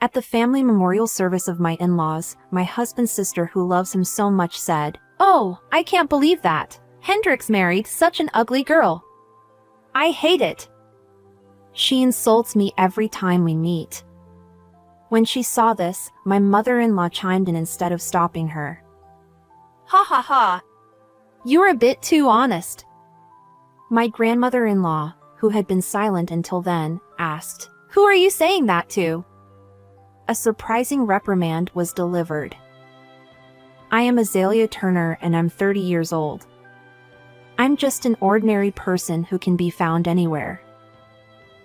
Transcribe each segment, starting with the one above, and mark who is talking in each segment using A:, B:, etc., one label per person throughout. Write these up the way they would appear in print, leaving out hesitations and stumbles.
A: At the family memorial service of my in-laws, my husband's sister who loves him so much said, "Oh, I can't believe that. Hendrix married such an ugly girl. I hate it. She insults me every time we meet." When she saw this, my mother-in-law chimed in instead of stopping her. "Ha ha ha. You're a bit too honest." My grandmother-in-law, who had been silent until then, asked, "Who are you saying that to?" A surprising reprimand was delivered. "I am Azalea Turner and I'm 30 years old. I'm just an ordinary person who can be found anywhere.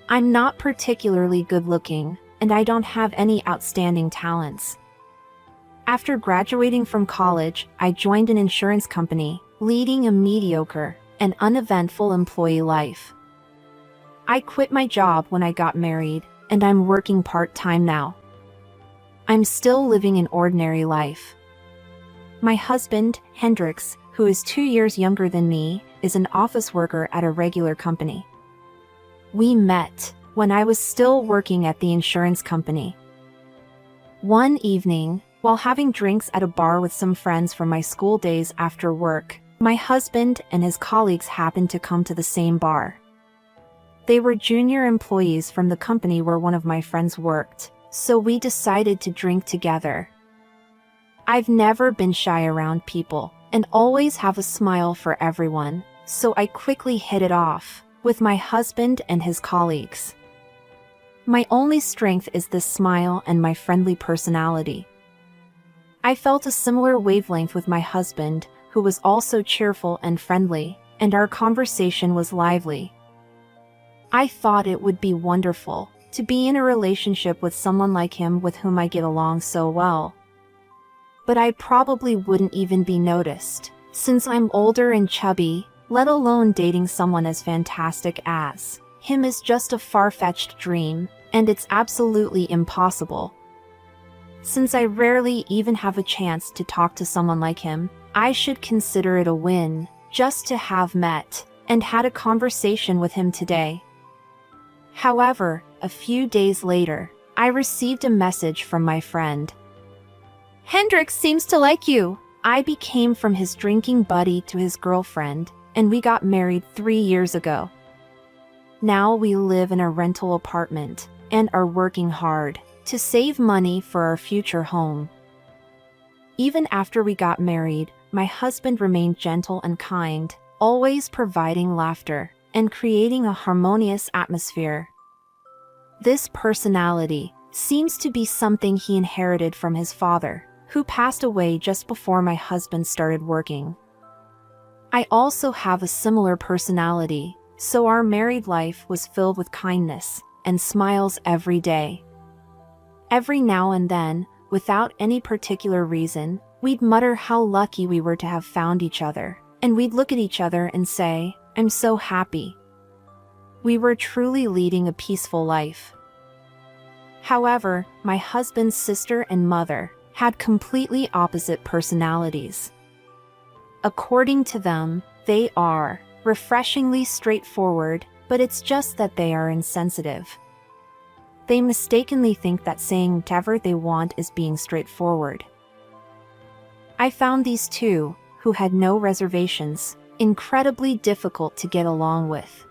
A: I'm not particularly good-looking, and I don't have any outstanding talents. After graduating from college, I joined an insurance company, leading a mediocre and uneventful employee life. I quit my job when I got married, and I'm working part-time now. I'm still living an ordinary life. My husband, Hendrix, who is 2 years younger than me, is an office worker at a regular company. We met when I was still working at the insurance company. One evening, while having drinks at a bar with some friends from my school days after work, my husband and his colleagues happened to come to the same bar. They were junior employees from the company where one of my friends worked, so we decided to drink together. I've never been shy around people, and always have a smile for everyone, so I quickly hit it off with my husband and his colleagues. My only strength is this smile and my friendly personality. I felt a similar wavelength with my husband, who was also cheerful and friendly, and our conversation was lively. I thought it would be wonderful to be in a relationship with someone like him with whom I get along so well. But I probably wouldn't even be noticed, since I'm older and chubby, let alone dating someone as fantastic as him is just a far-fetched dream, and it's absolutely impossible. Since I rarely even have a chance to talk to someone like him, I should consider it a win just to have met and had a conversation with him today. However, a few days later, I received a message from my friend. "Hendrix seems to like you." I became from his drinking buddy to his girlfriend, and we got married 3 years ago. Now we live in a rental apartment and are working hard to save money for our future home. Even after we got married, my husband remained gentle and kind, always providing laughter and creating a harmonious atmosphere. This personality seems to be something he inherited from his father, who passed away just before my husband started working. I also have a similar personality, so our married life was filled with kindness and smiles every day. Every now and then, without any particular reason, we'd mutter how lucky we were to have found each other, and we'd look at each other and say, "I'm so happy." We were truly leading a peaceful life. However, my husband's sister and mother had completely opposite personalities. According to them, they are refreshingly straightforward, but it's just that they are insensitive. They mistakenly think that saying whatever they want is being straightforward. I found these two, who had no reservations, incredibly difficult to get along with.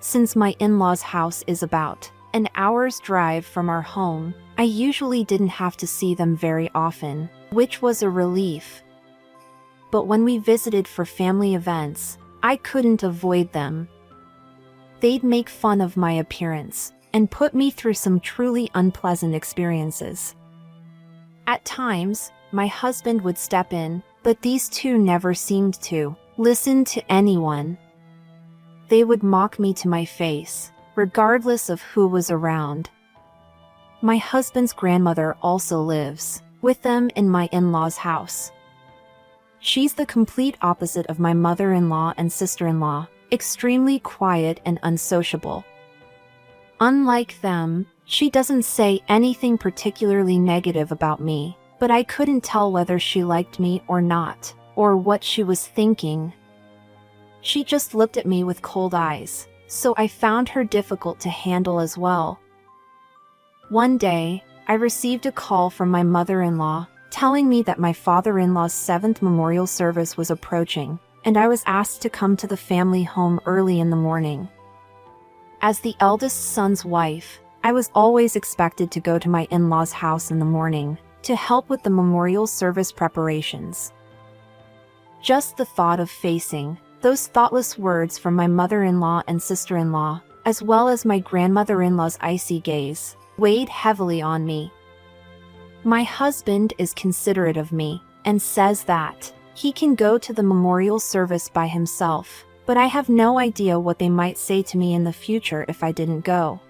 A: Since my in-laws' house is about an hour's drive from our home, I usually didn't have to see them very often, which was a relief. But when we visited for family events, I couldn't avoid them. They'd make fun of my appearance and put me through some truly unpleasant experiences. At times, my husband would step in, but these two never seemed to listen to anyone. They would mock me to my face, regardless of who was around. My husband's grandmother also lives with them in my in-laws' house. She's the complete opposite of my mother-in-law and sister-in-law, extremely quiet and unsociable. Unlike them, she doesn't say anything particularly negative about me, but I couldn't tell whether she liked me or not, or what she was thinking. She just looked at me with cold eyes, so I found her difficult to handle as well. One day, I received a call from my mother-in-law, telling me that my father-in-law's 7th memorial service was approaching, and I was asked to come to the family home early in the morning. As the eldest son's wife, I was always expected to go to my in-laws' house in the morning to help with the memorial service preparations. Just the thought of facing those thoughtless words from my mother-in-law and sister-in-law, as well as my grandmother-in-law's icy gaze, weighed heavily on me. My husband is considerate of me and says that he can go to the memorial service by himself, but I have no idea what they might say to me in the future if I didn't go.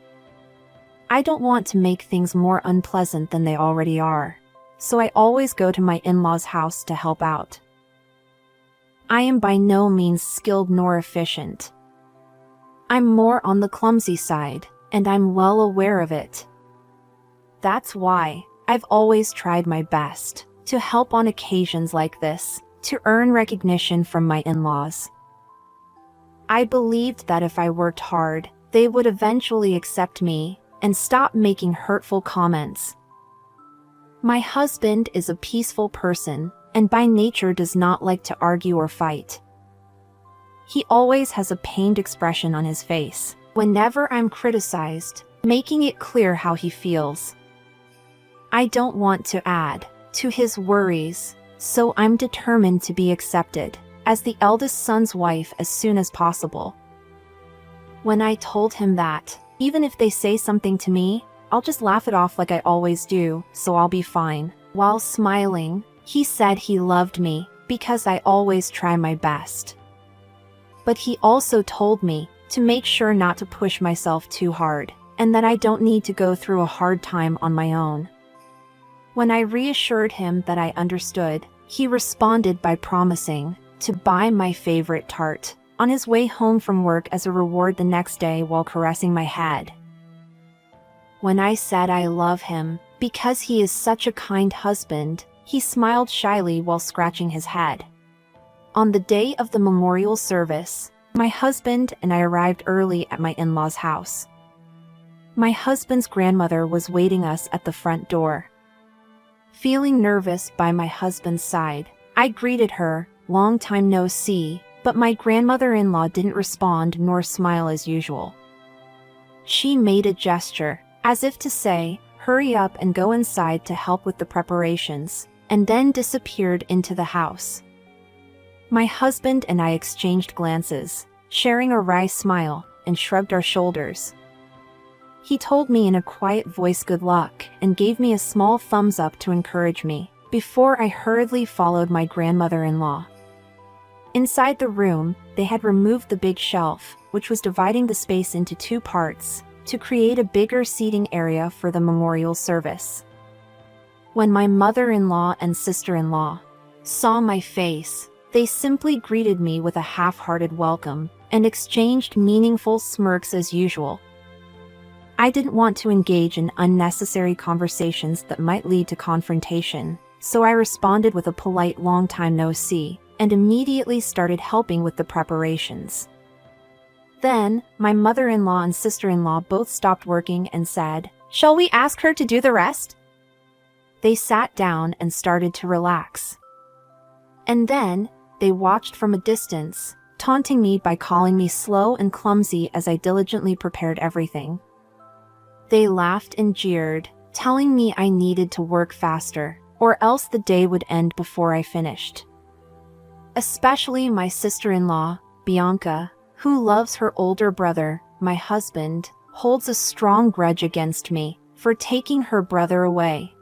A: I don't want to make things more unpleasant than they already are, so I always go to my in-laws' house to help out. I am by no means skilled nor efficient. I'm more on the clumsy side, and I'm well aware of it. That's why I've always tried my best to help on occasions like this, to earn recognition from my in-laws. I believed that if I worked hard, they would eventually accept me and stop making hurtful comments. My husband is a peaceful person, and by nature does not like to argue or fight. He always has a pained expression on his face whenever I'm criticized, making it clear how he feels. I don't want to add to his worries, so I'm determined to be accepted as the eldest son's wife as soon as possible. When I told him that, even if they say something to me, I'll just laugh it off like I always do, so I'll be fine. While smiling, he said he loved me because I always try my best. But he also told me to make sure not to push myself too hard, and that I don't need to go through a hard time on my own. When I reassured him that I understood, he responded by promising to buy my favorite tart on his way home from work as a reward the next day while caressing my head. When I said I love him because he is such a kind husband, he smiled shyly while scratching his head. On the day of the memorial service, my husband and I arrived early at my in-laws' house. My husband's grandmother was waiting us at the front door. Feeling nervous by my husband's side, I greeted her, "Long time no see," but my grandmother-in-law didn't respond nor smile as usual. She made a gesture, as if to say, "Hurry up and go inside to help with the preparations," and then disappeared into the house. My husband and I exchanged glances, sharing a wry smile, and shrugged our shoulders. He told me in a quiet voice good luck and gave me a small thumbs up to encourage me, before I hurriedly followed my grandmother-in-law. Inside the room, they had removed the big shelf, which was dividing the space into 2 parts, to create a bigger seating area for the memorial service. When my mother-in-law and sister-in-law saw my face, they simply greeted me with a half-hearted welcome and exchanged meaningful smirks as usual. I didn't want to engage in unnecessary conversations that might lead to confrontation, so I responded with a polite "long time no see," and immediately started helping with the preparations. Then, my mother-in-law and sister-in-law both stopped working and said, "Shall we ask her to do the rest?" They sat down and started to relax. And then, they watched from a distance, taunting me by calling me slow and clumsy as I diligently prepared everything. They laughed and jeered, telling me I needed to work faster, or else the day would end before I finished. Especially my sister-in-law, Bianca, who loves her older brother, my husband, holds a strong grudge against me for taking her brother away.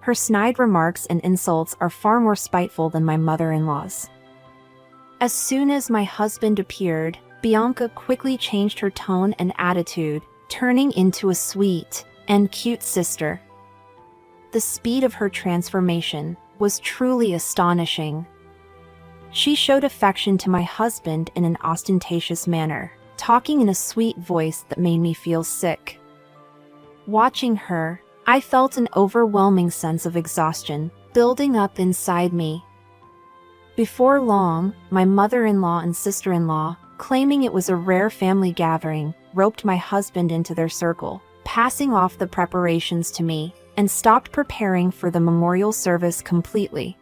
A: Her snide remarks and insults are far more spiteful than my mother-in-law's. As soon as my husband appeared, Bianca quickly changed her tone and attitude, turning into a sweet and cute sister. The speed of her transformation was truly astonishing. She showed affection to my husband in an ostentatious manner, talking in a sweet voice that made me feel sick. Watching her, I felt an overwhelming sense of exhaustion building up inside me. Before long, my mother-in-law and sister-in-law, claiming it was a rare family gathering, roped my husband into their circle, passing off the preparations to me. and stopped preparing for the memorial service completely.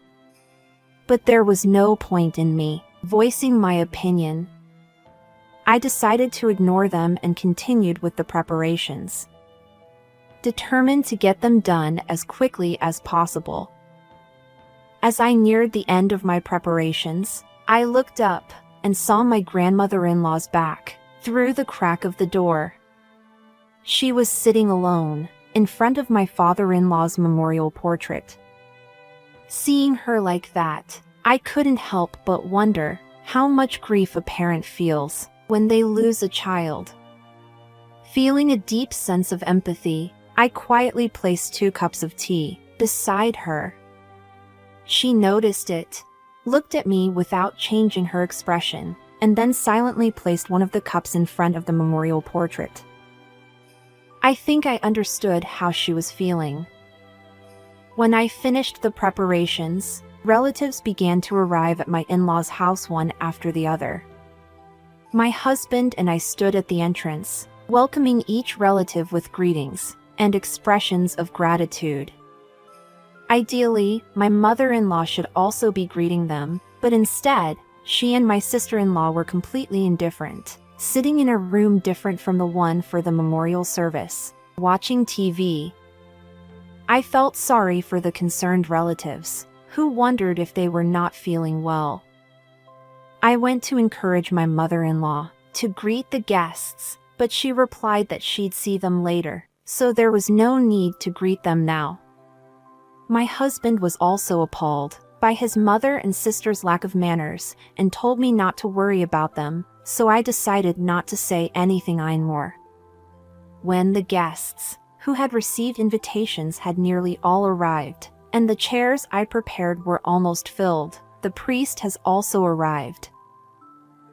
A: But there was no point in me voicing my opinion. I decided to ignore them and continued with the preparations, determined to get them done as quickly as possible. As I neared the end of my preparations, I looked up and saw my grandmother-in-law's back through the crack of the door. She was sitting alone in front of my father-in-law's memorial portrait. Seeing her like that, I couldn't help but wonder how much grief a parent feels when they lose a child. Feeling a deep sense of empathy, I quietly placed 2 cups of tea beside her. She noticed it, looked at me without changing her expression, and then silently placed one of the cups in front of the memorial portrait. I think I understood how she was feeling. When I finished the preparations, relatives began to arrive at my in-laws' house one after the other. My husband and I stood at the entrance, welcoming each relative with greetings and expressions of gratitude. Ideally, my mother-in-law should also be greeting them, but instead, she and my sister-in-law were completely indifferent, sitting in a room different from the one for the memorial service, watching TV. I felt sorry for the concerned relatives, who wondered if they were not feeling well. I went to encourage my mother-in-law to greet the guests, but she replied that she'd see them later, so there was no need to greet them now. My husband was also appalled by his mother and sister's lack of manners and told me not to worry about them, so I decided not to say anything anymore. When the guests, who had received invitations, had nearly all arrived, and the chairs I prepared were almost filled, the priest has also arrived.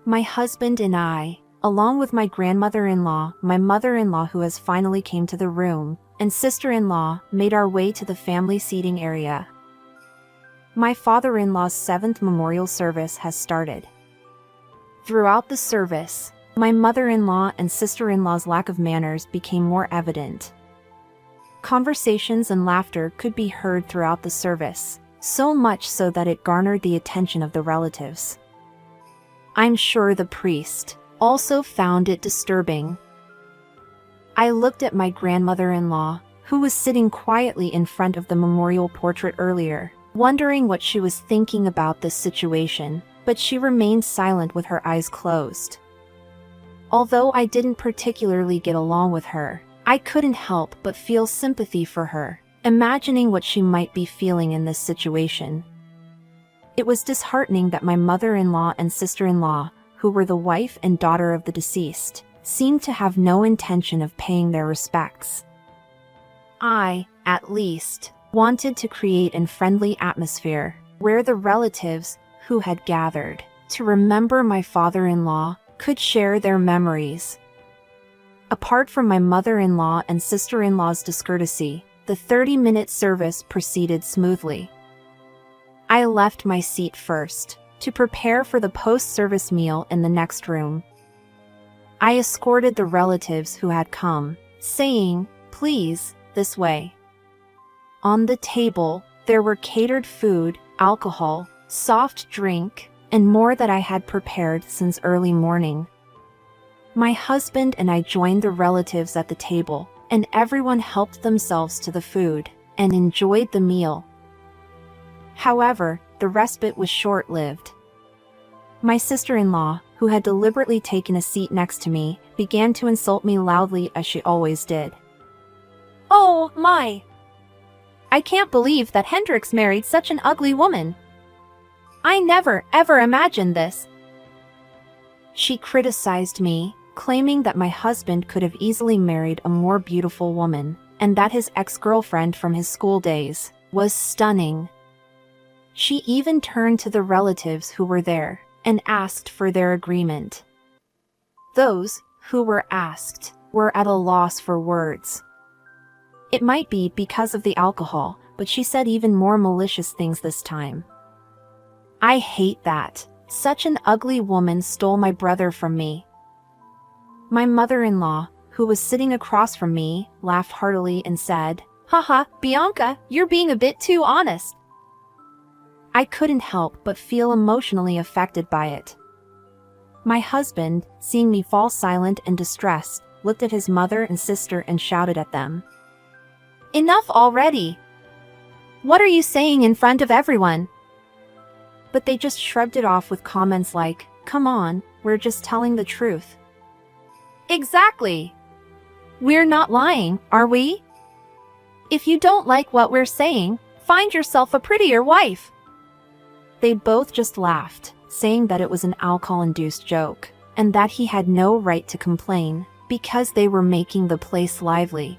A: My husband and I, along with my grandmother-in-law, my mother-in-law who has finally came to the room, and sister-in-law, made our way to the family seating area. My father-in-law's 7th memorial service has started. Throughout the service, my mother-in-law and sister-in-law's lack of manners became more evident. Conversations and laughter could be heard throughout the service, so much so that it garnered the attention of the relatives. I'm sure the priest also found it disturbing. I looked at my grandmother-in-law, who was sitting quietly in front of the memorial portrait earlier, wondering what she was thinking about this situation, but she remained silent with her eyes closed. Although I didn't particularly get along with her, I couldn't help but feel sympathy for her, imagining what she might be feeling in this situation. It was disheartening that my mother-in-law and sister-in-law, who were the wife and daughter of the deceased, seemed to have no intention of paying their respects. I, at least, wanted to create a friendly atmosphere where the relatives who had gathered to remember my father-in-law could share their memories. Apart from my mother-in-law and sister-in-law's discourtesy, the 30-minute service proceeded smoothly. I left my seat first to prepare for the post-service meal in the next room. I escorted the relatives who had come, saying, "Please, this way." On the table, there were catered food, alcohol, soft drink, and more that I had prepared since early morning. My husband and I joined the relatives at the table, and everyone helped themselves to the food and enjoyed the meal. However, the respite was short-lived. My sister-in-law, who had deliberately taken a seat next to me, began to insult me loudly as she always did. "Oh, my! I can't believe that Hendrix married such an ugly woman. I never, ever imagined this." She criticized me, claiming that my husband could have easily married a more beautiful woman, and that his ex-girlfriend from his school days was stunning. She even turned to the relatives who were there and asked for their agreement. Those who were asked were at a loss for words. It might be because of the alcohol, but she said even more malicious things this time. "I hate that. Such an ugly woman stole my brother from me." My mother-in-law, who was sitting across from me, laughed heartily and said, Haha, Bianca, you're being a bit too honest. I couldn't help but feel emotionally affected by it. My husband, seeing me fall silent and distressed, looked at his mother and sister and shouted at them. Enough already! What are you saying in front of everyone? But they just shrugged it off with comments like, come on, we're just telling the truth. Exactly! We're not lying, are we? If you don't like what we're saying, find yourself a prettier wife. They both just laughed, saying that it was an alcohol-induced joke, and that he had no right to complain, because they were making the place lively.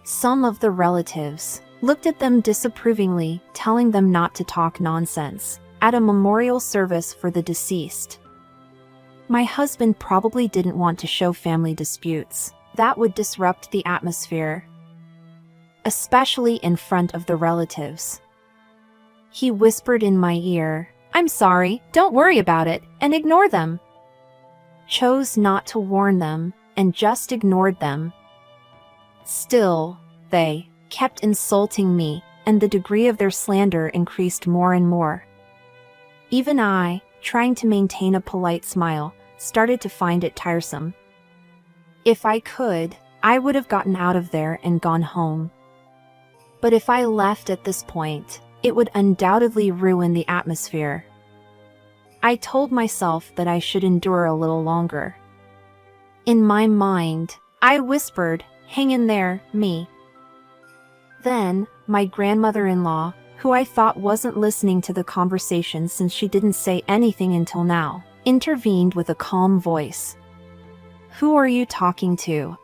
A: Some of the relatives looked at them disapprovingly, telling them not to talk nonsense at a memorial service for the deceased. My husband probably didn't want to show family disputes. That would disrupt the atmosphere, especially in front of the relatives. He whispered in my ear, I'm sorry, don't worry about it, and ignore them. Chose not to warn them, and just ignored them. Still, they kept insulting me, and the degree of their slander increased more and more. Even I, trying to maintain a polite smile, started to find it tiresome. If I could, I would have gotten out of there and gone home. But if I left at this point, it would undoubtedly ruin the atmosphere. I told myself that I should endure a little longer. In my mind, I whispered, hang in there, me. Then, my grandmother-in-law, who I thought wasn't listening to the conversation since she didn't say anything until now, intervened with a calm voice. Who are you talking to?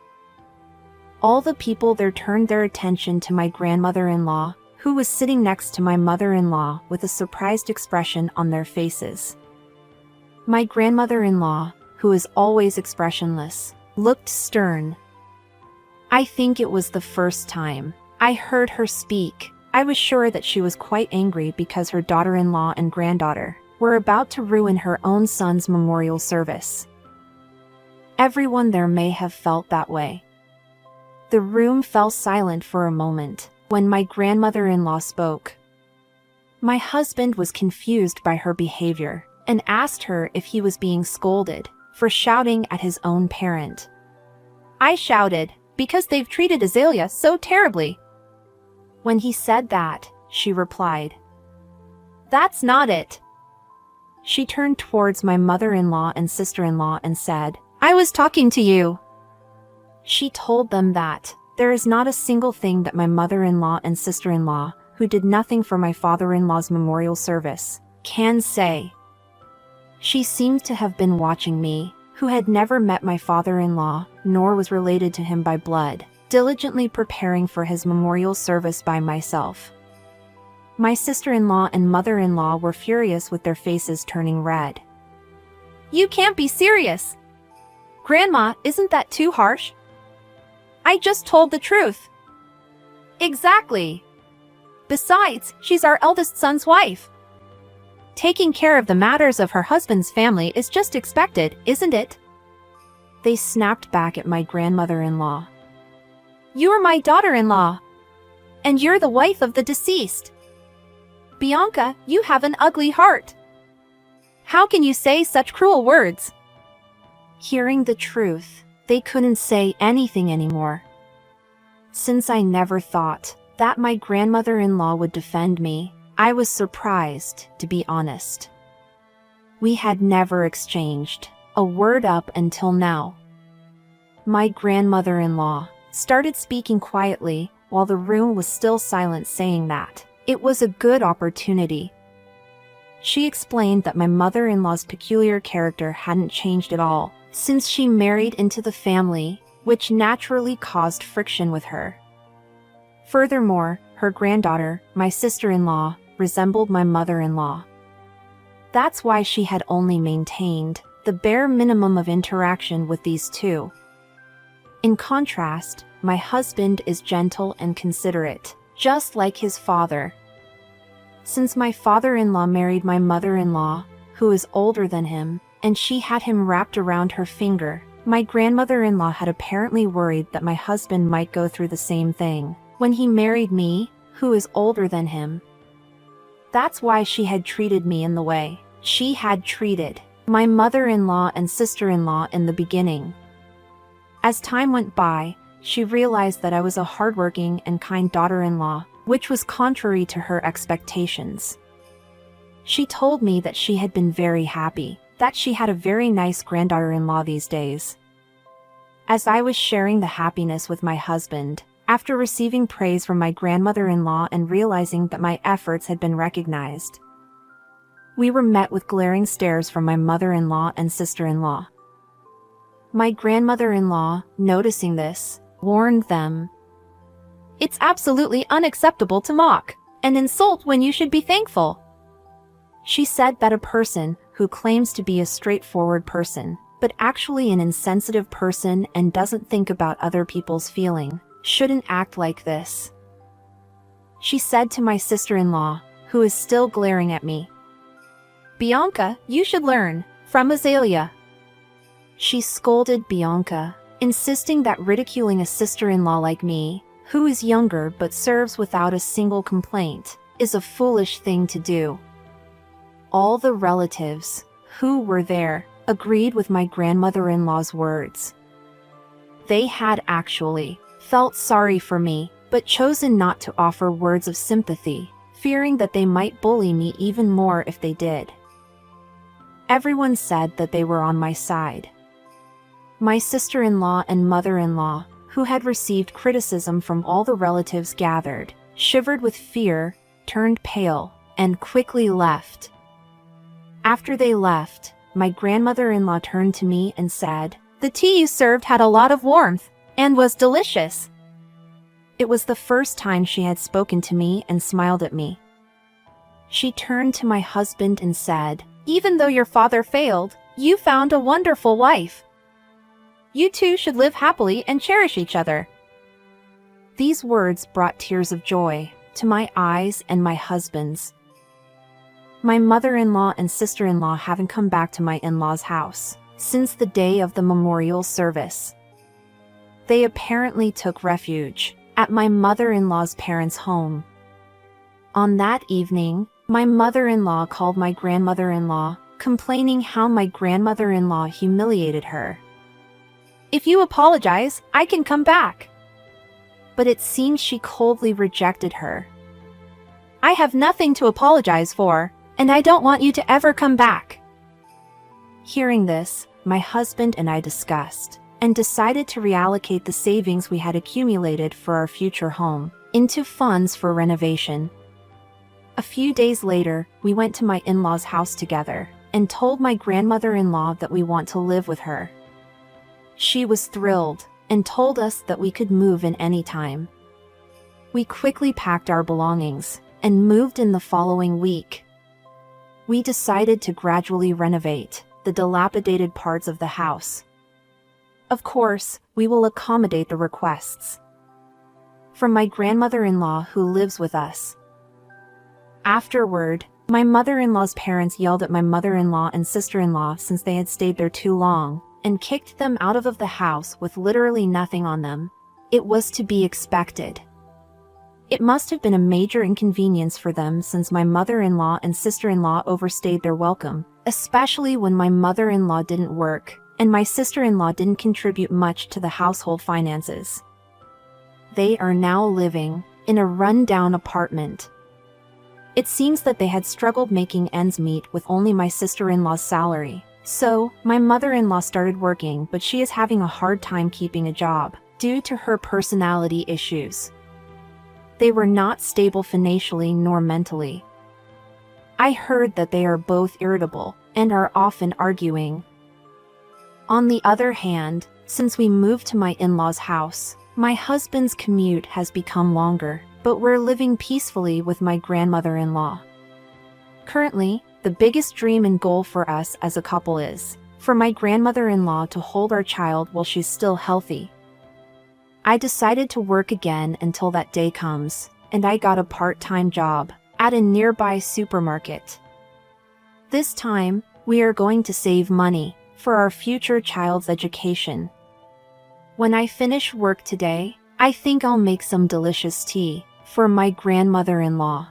A: All the people there turned their attention to my grandmother-in-law, who was sitting next to my mother-in-law with a surprised expression on their faces. My grandmother-in-law, who is always expressionless, looked stern. I think it was the first time I heard her speak. I was sure that she was quite angry because her daughter-in-law and granddaughter were about to ruin her own son's memorial service. Everyone there may have felt that way. The room fell silent for a moment when my grandmother-in-law spoke. My husband was confused by her behavior and asked her if he was being scolded for shouting at his own parent. I shouted, because they've treated Azalea so terribly. When he said that, she replied, That's not it. She turned towards my mother-in-law and sister-in-law and said, I was talking to you. She told them that there is not a single thing that my mother-in-law and sister-in-law, who did nothing for my father-in-law's memorial service, can say. She seemed to have been watching me, who had never met my father-in-law, nor was related to him by blood, diligently preparing for his memorial service by myself. My sister-in-law and mother-in-law were furious with their faces turning red. You can't be serious! Grandma, isn't that too harsh? I just told the truth. Exactly. Besides, she's our eldest son's wife. Taking care of the matters of her husband's family is just expected, isn't it? They snapped back at my grandmother-in-law. You're my daughter-in-law. And you're the wife of the deceased. Bianca, you have an ugly heart. How can you say such cruel words? Hearing the truth, they couldn't say anything anymore. Since I never thought that my grandmother-in-law would defend me, I was surprised, to be honest. We had never exchanged a word up until now. My grandmother-in-law started speaking quietly while the room was still silent, saying that it was a good opportunity. She explained that my mother-in-law's peculiar character hadn't changed at all since she married into the family, which naturally caused friction with her. Furthermore, her granddaughter, my sister-in-law, resembled my mother-in-law. That's why she had only maintained the bare minimum of interaction with these two. In contrast, my husband is gentle and considerate, just like his father. Since my father-in-law married my mother-in-law, who is older than him, and she had him wrapped around her finger, my grandmother-in-law had apparently worried that my husband might go through the same thing. when he married me, who is older than him. That's why she had treated me in the way she had treated my mother-in-law and sister-in-law in the beginning. As time went by, she realized that I was a hardworking and kind daughter-in-law, which was contrary to her expectations. She told me that she had been very happy, that she had a very nice granddaughter-in-law these days. As I was sharing the happiness with my husband, after receiving praise from my grandmother-in-law and realizing that my efforts had been recognized, we were met with glaring stares from my mother-in-law and sister-in-law. My grandmother-in-law, noticing this, warned them, "It's absolutely unacceptable to mock and insult when you should be thankful." She said that a person who claims to be a straightforward person, but actually an insensitive person and doesn't think about other people's feeling, shouldn't act like this. She said to my sister-in-law, who is still glaring at me, "Bianca, you should learn from Azalea." She scolded Bianca, insisting that ridiculing a sister-in-law like me, who is younger but serves without a single complaint, is a foolish thing to do. All the relatives who were there agreed with my grandmother-in-law's words. They had actually felt sorry for me, but chosen not to offer words of sympathy, fearing that they might bully me even more if they did. Everyone said that they were on my side. My sister-in-law and mother-in-law, who had received criticism from all the relatives gathered, shivered with fear, turned pale, and quickly left. After they left, my grandmother-in-law turned to me and said, "The tea you served had a lot of warmth and was delicious." It was the first time she had spoken to me and smiled at me. She turned to my husband and said, "Even though your father failed, you found a wonderful wife. You two should live happily and cherish each other." These words brought tears of joy to my eyes and my husband's. My mother-in-law and sister-in-law haven't come back to my in-laws' house since the day of the memorial service. They apparently took refuge at my mother-in-law's parents' home. On that evening, my mother-in-law called my grandmother-in-law, complaining how my grandmother-in-law humiliated her. "If you apologize, I can come back." But it seems she coldly rejected her. "I have nothing to apologize for, and I don't want you to ever come back." Hearing this, my husband and I discussed and decided to reallocate the savings we had accumulated for our future home into funds for renovation. A few days later, we went to my in-laws' house together and told my grandmother-in-law that we want to live with her. She was thrilled and told us that we could move in any time. We quickly packed our belongings and moved in the following week. We decided to gradually renovate the dilapidated parts of the house. Of course, we will accommodate the requests from my grandmother-in-law who lives with us. Afterward, my mother-in-law's parents yelled at my mother-in-law and sister-in-law since they had stayed there too long, and kicked them out of the house with literally nothing on them. It was to be expected. It must have been a major inconvenience for them since my mother-in-law and sister-in-law overstayed their welcome, especially when my mother-in-law didn't work, and my sister-in-law didn't contribute much to the household finances. They are now living in a run-down apartment. It seems that they had struggled making ends meet with only my sister-in-law's salary. So, my mother-in-law started working, but she is having a hard time keeping a job due to her personality issues. They were not stable financially nor mentally. I heard that they are both irritable and are often arguing. On the other hand, since we moved to my in-laws' house, my husband's commute has become longer, but we're living peacefully with my grandmother-in-law. Currently, the biggest dream and goal for us as a couple is for my grandmother-in-law to hold our child while she's still healthy. I decided to work again until that day comes, and I got a part-time job at a nearby supermarket. This time, we are going to save money for our future child's education. When I finish work today, I think I'll make some delicious tea for my grandmother-in-law.